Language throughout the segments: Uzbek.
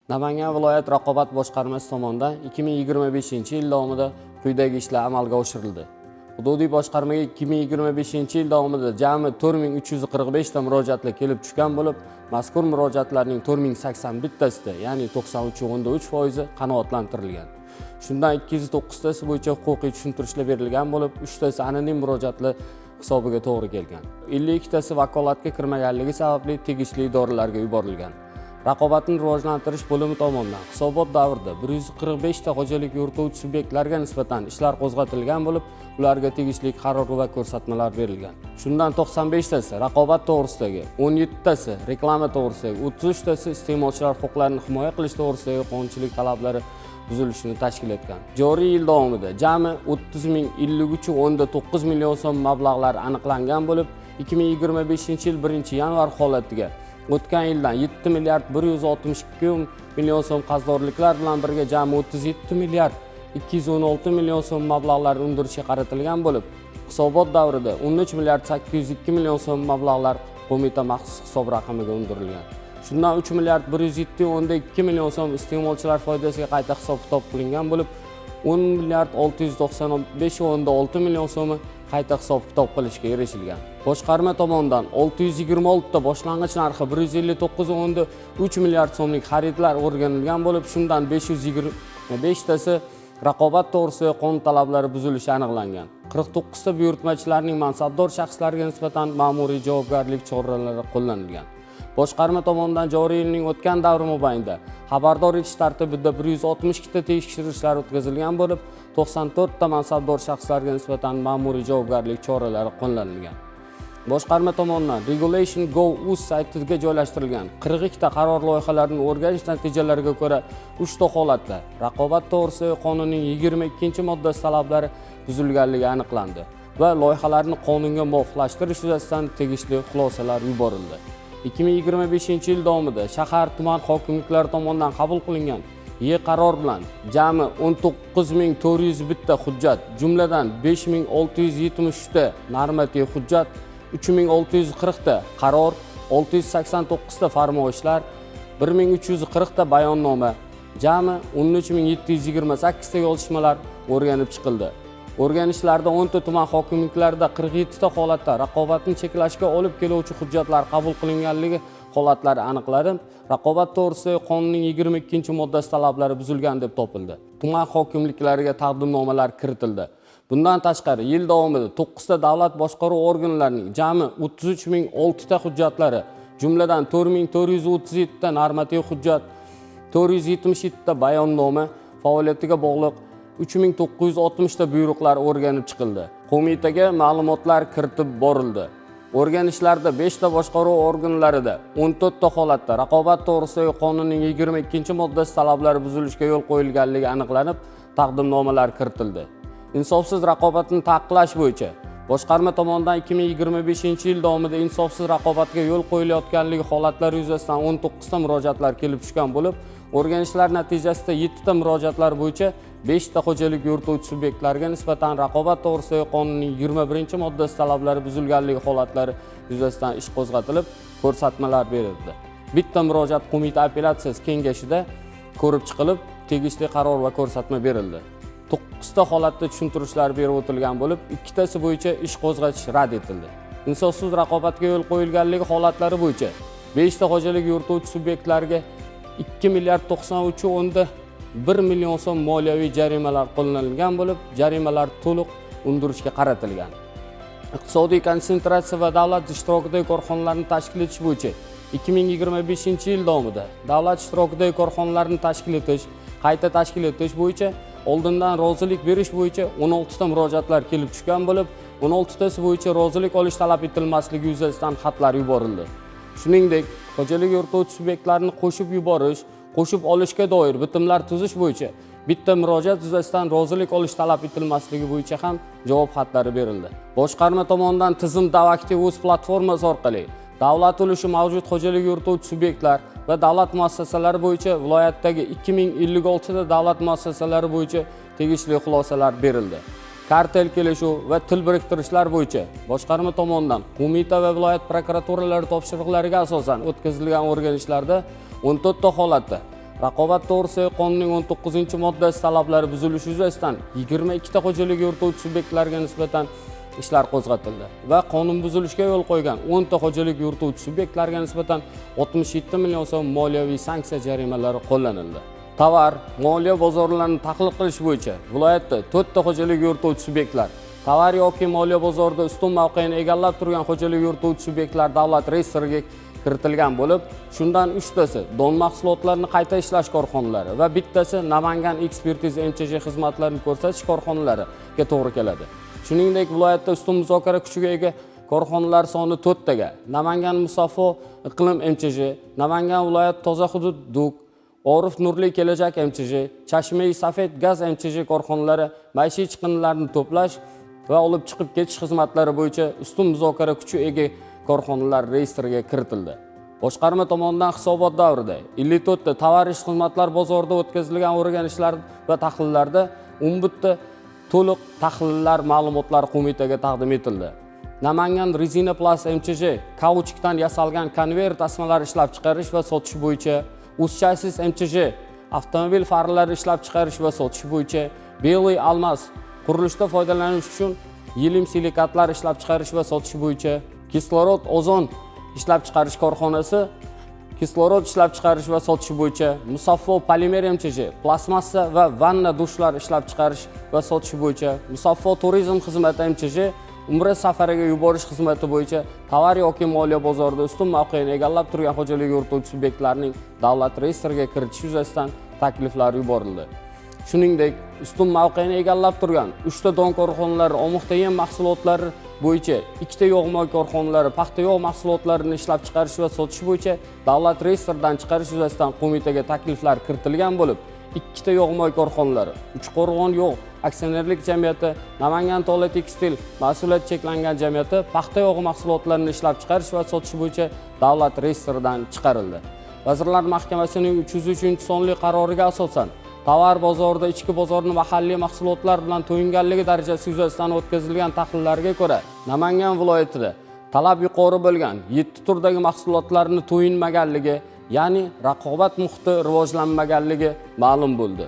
Namangan viloyat raqobat boshqarmasi tomonidan 2025-yil davomida quyidagi ishlar amalga oshirildi. Hududiy boshqarmaga 2025-yil davomida jami 4345 ta murojaatlar kelib tushgan bo'lib, mazkur murojaatlarning 4081 tasida, ya'ni 93.3% qanoatlantirilgan. Shundan 209 tasi bo'yicha huquqiy tushuntirishlar berilgan bo'lib, 3 tasi anonim murojaatlar hisobiga to'g'ri kelgan. 52 tasi vakolatga kirmaganligi sababli tegishli idoralarga yuborilgan. Raqobatni rivojlantirish bo'limi tomonidan hisobot davrida 145 ta xo'jalik yurituvchi subyektlarga nisbatan ishlar qo'zg'atilgan bo'lib, ularga tegishli qaror va ko'rsatmalar berilgan. Shundan 95 tasi raqobat to'g'risidagi, 17 tasi reklama to'g'risidagi, 33 tasi iste'molchilar huquqlarini himoya qilish to'g'risidagi qonunchilik talablari buzilishini tashkil etgan. Joriy yil davomida jami 30.053.9 million so'm mablag'lar aniqlangan bo'lib, 2025-yil 1-yanvar holatiga o'tgan yildan 7 milliard 162 million so'm qarzdorliklar bilan birga jami 37 milliard 216 million so'm mablag'larni undirishga qaratilgan bo'lib, hisobot davrida 13 milliard 802 million so'm mablag'lar qo'mita maxsus hisob raqamiga undirilgan. Shundan 3 milliard 107.2 million so'm iste'molchilar foydasiga qayta hisob-kitob qilingan bo'lib, 10 milliard 695.6 million so'mi qayta hisob-kitob qilishga erishilgan. Boshqarma tomonidan 626 ta boshlang'ich narxi 159.3 milliard so'mlik xaridlar o'rganilgan bo'lib, shundan 525 tasi raqobat to'g'risidagi qonun talablari buzilishi aniqlangan. 49 ta buyurtmachilarning mansabdor shaxslarga nisbatan ma'muriy javobgarlik choralari qo'llanilgan. Boshqarma tomonidan joriy yilning o'tgan davri mobaynida xabardor etish tartibida 162 ta tekshirishlar o'tkazilgan bo'lib, 94 ta mansabdor shaxslarga nisbatan ma'muriy javobgarlik choralari qo'llanilgan. Boshqarma tomonidan Regulation Go.uz saytiga joylashtirilgan 42 ta qaror loyihalarini o'rganish natijalariga ko'ra 3 ta holatda raqobat to'g'risidagi qonunning 22-moddasi talablari buzilganligi aniqlandi va loyihalarni qonunga muvofiqlashtirish yuzasidan tegishli xulosalar yuborildi. 2025-yil davomida shahar tuman hokimliklari tomonidan qabul qilingan qaror bilan jami 19.401 ta hujjat, jumladan 5.673 ta normativ hujjat, 3.640 ta qaror, 689 ta farmoyishlar, 1.340 ta bayonnoma, jami 13.728 ta yozishmalar o'rganib chiqildi. O'rganishlarda 10 ta tuman hokimliklarida 47 ta holatda raqobatni cheklashga olib keluvchi hujjatlar qabul qilinganligi holatlari aniqlanib, raqobat to'g'risidagi qonunning 22-moddasi talablari buzilgan deb topildi. Tuman hokimliklariga taqdimnomalar kiritildi. Bundan tashqari yil davomida 9 ta davlat boshqaruv organlarining jami 33.006 ta hujjatlari, jumladan 4.437 ta normativ hujjat, 477 ta bayonnoma, faoliyatiga bog'liq 3960 ta buyruqlar o'rganib chiqildi. Qo'mitaga ma'lumotlar kiritib borildi. O'rganishlarda 5 ta boshqaruv organlarida 14 ta holatda raqobat to'g'risidagi qonunning 22-moddasi talablari buzilishiga yo'l qo'yilganligi aniqlanib, taqdimnomalar kiritildi. Insofsiz raqobatni taqiqlash bo'yicha boshqarma tomonidan 2025-yil davomida insofsiz raqobatga yo'l qo'yilayotganligi holatlari yuzasidan 19 ta murojaatlar kelib tushgan bo'lib, o'rganishlar natijasida 7 ta murojaatlar bo'yicha 5 ta xo'jalik yurituvchi subyektlarga nisbatan raqobat to'g'risidagi qonunning 21-moddasi talablari buzilganligi holatlari yuzasidan ish qo'zg'atilib, ko'rsatmalar berildi. Bitta murojaat qo'mita apellyatsiyasi kengashida ko'rib chiqilib, tegishli qaror va ko'rsatma berildi. 9 ta holatda tushuntirishlar berib o'tilgan bo'lib, 2 tasi bo'yicha ish qo'zg'atish rad etildi. Insofsiz raqobatga yo'l qo'yilganligi holatlari bo'yicha 5 ta xo'jalik yurituvchi subyektlarga 2 milliard 93.1 million so'm moliyaviy jarimalar qo'llanilgan bo'lib, jarimalar to'liq undirishga qaratilgan. Iqtisodiy konsentratsiya va davlat ishtirokidagi korxonalarni tashkil etish bo'yicha 2025-yil davomida davlat ishtirokidagi korxonalarni tashkil etish, qayta tashkil etish bo'yicha oldindan rozilik berish bo'yicha 16 ta murojaatlar kelib tushgan bo'lib, 16 tasi bo'yicha rozilik olish talab etilmasligi yuzasidan xatlar yuborildi. Shuningdek, xo'jalik yurituvchi subyektlarni qo'shib yuborish, qo'shib olishga doir bitimlar tuzish bo'yicha bitta murojaat yuzasidan rozilik olish talab etilmasligi bo'yicha ham javob xatlari berildi. Boshqarma tomonidan tizim Davaktiv.uz platformasi orqali davlat ulushi mavjud xo'jalik yurituvchi subyektlar va davlat muassasalari bo'yicha viloyatdagi 2056 ta davlat muassasalari bo'yicha tegishli xulosalar berildi. Kartel kelishuv va til biriktirishlar bo'yicha boshqarma tomonidan qo'mita va viloyat prokuraturalari topshiriqlariga asosan o'tkazilgan o'rganishlarda 14 ta holatda Raqobat to'g'risidagi qonunning 19-moddasi talablari buzilishi yuzasidan 22 ta xo'jalik yurituvchi subyektlarga nisbatan ishlar qo'zg'atildi va qonun buzilishiga yo'l qo'ygan 10 ta xo'jalik yurituvchi subyektlarga nisbatan 67 million so'm moliyaviy sanksiya jarimalari qo'llanildi. Tovar, moliya bozorlarini tahlil qilish bo'yicha viloyatda 4 ta xo'jalik yurituvchi subyektlar, tovar yoki moliya bozorida ustun mavqeni egallab turgan xo'jalik yurituvchi subyektlar davlat reyestriga kiritilgan bo'lib, shundan 3 tasi don mahsulotlarini qayta ishlash korxonalari va bittasi Namangan ekspertiza MCJ xizmatlarini ko'rsatish korxonalariga to'g'ri keladi. Shuningdek, viloyatda ustun muzokara kuchiga ega korxonalar soni 4 taga: Namangan Musaffo iqlim MCJ, Namangan viloyat toza hudud DUK, Orif Nurli kelajak MCJ, Chashmai Safed gaz MCJ korxonalari maishiy chiqindilarni to'plash va olib chiqib ketish xizmatlari bo'yicha ustun muzokara kuchi ega korxonalar reyestriga kiritildi. Boshqarma tomonidan hisobot davrida 54 ta tovar ish xizmatlar bozorida o'tkazilgan o'rganishlar va tahlillarda 11 ta to'liq tahlillar ma'lumotlar qo'mitaga taqdim etildi. Namangan Rezina Plus MCJ kauchukdan yasalgan konveyer tasmalari ishlab chiqarish va sotish bo'yicha, Uzchassis MCJ avtomobil farlari ishlab chiqarish va sotish bo'yicha, Belый Almas qurilishda foydalanish uchun yilim silikatlar ishlab chiqarish va sotish bo'yicha, Kislorod Ozon ishlab chiqarish korxonasi kislorod ishlab chiqarish va sotish bo'yicha, Musaffo Polimer MCJ plastmassa va vanna dushlar ishlab chiqarish va sotish bo'yicha, Musaffo Turizm xizmati MCJ umra safariga yuborish xizmati bo'yicha tovar yoki moliya bozorida ustun mavqeni egallab turgan xo'jalik yurituvchi subyektlarning davlat reyestriga kiritish yuzasidan takliflar yuborildi. Shuningdek, ustun mavqeni egallab turgan 3 ta don korxonalari omoqda yem mahsulotlari bo'yicha, 2 ta yog'moy korxonalari paxta yog' mahsulotlarini ishlab chiqarish va sotish bo'yicha davlat reyestridan chiqarish yuzasidan qo'mitaga takliflar kiritilgan bo'lib, 2 ta yog'moy korxonalari Uchqo'rg'on yog' aksionerlik jamiyati, Namangan Tola tekstil mas'uliyati cheklangan jamiyati paxta yog' mahsulotlarini ishlab chiqarish va sotish bo'yicha davlat reyestridan chiqarildi. Vazirlar Mahkamasining 303-sonli qaroriga asosan tovar bozorida ichki bozorni mahalliy mahsulotlar bilan to'yinganligi darajasi yuzasidan o'tkazilgan tahlillarga ko'ra, Namangan viloyatida talab yuqori bo'lgan 7 turdagi mahsulotlarni to'yinmaganligi, ya'ni raqobat muhiti rivojlanmaganligi ma'lum bo'ldi.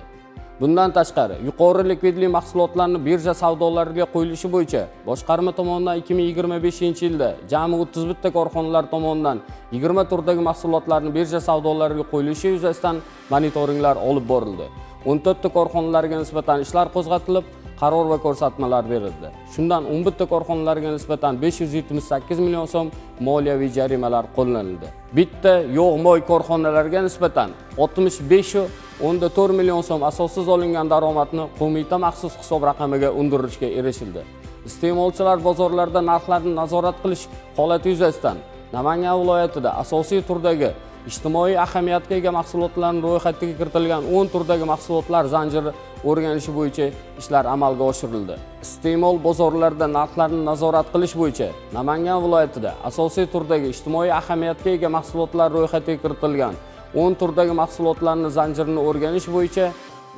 Bundan tashqari, yuqori likvidli mahsulotlarni birja savdolariga qo'yilishi bo'yicha boshqarma tomonidan 2025-yilda jami 31 ta korxonalar tomonidan 20 turdagi mahsulotlarni birja savdolariga qo'yilishi yuzasidan monitoringlar olib borildi. 14 ta korxonalarga nisbatan ishlar qo'zg'atilib, qaror va ko'rsatmalar berildi. Shundan 11 ta korxonalarga nisbatan 578 million so'm moliyaviy jarimalar qo'llanildi. Bitta yog'-moy korxonalarga nisbatan 65.4 million so'm asossiz olingan daromadni qo'mita maxsus hisob raqamiga undirishga erishildi. Iste'molchilar bozorlarda narxlarni nazorat qilish holati yuzasidan Namangan viloyatida asosiy turdagi ijtimoiy ahamiyatga ega mahsulotlarning ro'yxatiga kiritilgan 10 turdagi mahsulotlar zanjiri o'rganishi bo'yicha ishlar amalga oshirildi. Iste'mol bozorlarida narxlarni nazorat qilish bo'yicha Namangan viloyatida asosiy turdagi ijtimoiy ahamiyatga ega mahsulotlar ro'yxatiga kiritilgan 10 turdagi mahsulotlarning zanjirini o'rganish bo'yicha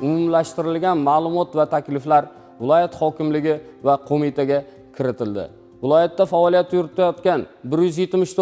umumlashtirilgan ma'lumot va takliflar viloyat hokimligi va qo'mitaga kiritildi. Viloyatda faoliyat yuritayotgan 174